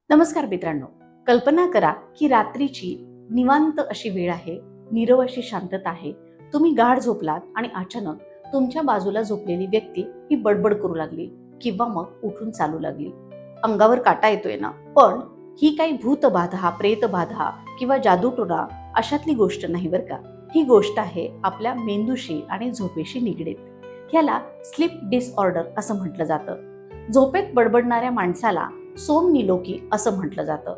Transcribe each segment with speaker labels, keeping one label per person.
Speaker 1: नमस्कार मित्रांनो, कल्पना करा की रात्रीची निवांत अशी वेळ आहे, नीरव अशी शांतता आहे. तुम्ही गाढ झोपलात आणि अचानक तुमच्या बाजूला झोपलेली व्यक्ती ही बडबड करू लागली किंवा मग उठून चालू लागली. अंगावर काटा येतोय ना? पण ही काही भूतबाधा, प्रेतबाधा किंवा जादूटोणा अशातली गोष्ट नाही बरं का. ही गोष्ट आहे आपल्या मेंदूशी आणि झोपेशी निगडीत. ह्याला स्लीप डिसऑर्डर असं म्हटलं जातं. झोपेत बडबडणाऱ्या माणसाला सोमनिलोकी असं म्हटलं जातं.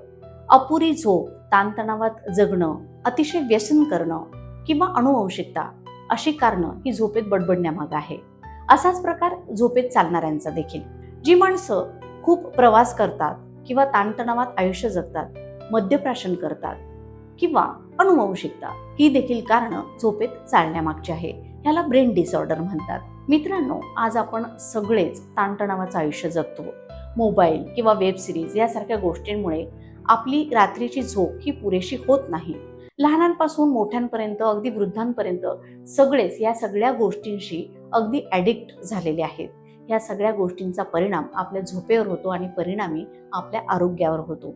Speaker 1: अपुरी झोप, ताणतणावात जगणं, अतिशय व्यसन करणं किंवा अनुवंशिकता अशी कारणं ही झोपेत बडबडण्यामागे आहे. असाच प्रकार झोपेत चालणाऱ्यांचा देखील. जी माणसं खूप प्रवास करतात किंवा ताणतणावात आयुष्य जगतात, मद्यप्राशन करतात किंवा अनुवंशिकता ही देखील कारणं झोपेत चालण्यामागची आहे. ह्याला ब्रेन डिसऑर्डर म्हणतात. मित्रांनो, आज आपण सगळेच ताणतणावाचं आयुष्य जगतो. मोबाईल किंवा वेब सिरीज यासारख्या गोष्टींमुळे आपली रात्रीची झोप ही पुरेशी होत नाही. लहानांपासून मोठ्यांपर्यंत अगदी वृद्धांपर्यंत सगळेच या सगळ्या गोष्टींशी अगदी ॲडिक्ट झालेले आहेत. या सगळ्या गोष्टींचा परिणाम आपल्या झोपेवर होतो आणि परिणामी आपल्या आरोग्यावर होतो.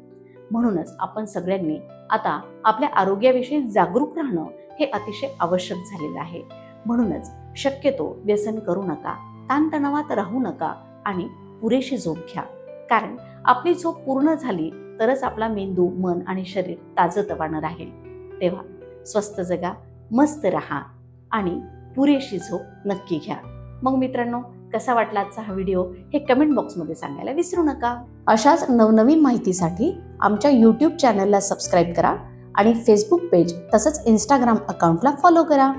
Speaker 1: म्हणूनच आपण सगळ्यांनी आता आपल्या आरोग्याविषयी जागरूक राहणं हे अतिशय आवश्यक झालेलं आहे. म्हणूनच शक्यतो व्यसन करू नका, ताणतणावात राहू नका आणि पुरेशी झोप घ्या. कारण आपली झोप पूर्ण झाली तरच आपला मेंदू, मन आणि शरीर ताजतवानं राहील. तेव्हा स्वस्थ जगा, मस्त राहा आणि पुरेशी झोप नक्की घ्या. मग मित्रांनो, कसा वाटला आजचा हा व्हिडिओ हे कमेंट बॉक्समध्ये सांगायला विसरू नका. अशाच नवनवीन माहितीसाठी आमच्या यूट्यूब चॅनलला सबस्क्राईब करा आणि फेसबुक पेज तसंच इंस्टाग्राम अकाउंटला फॉलो करा.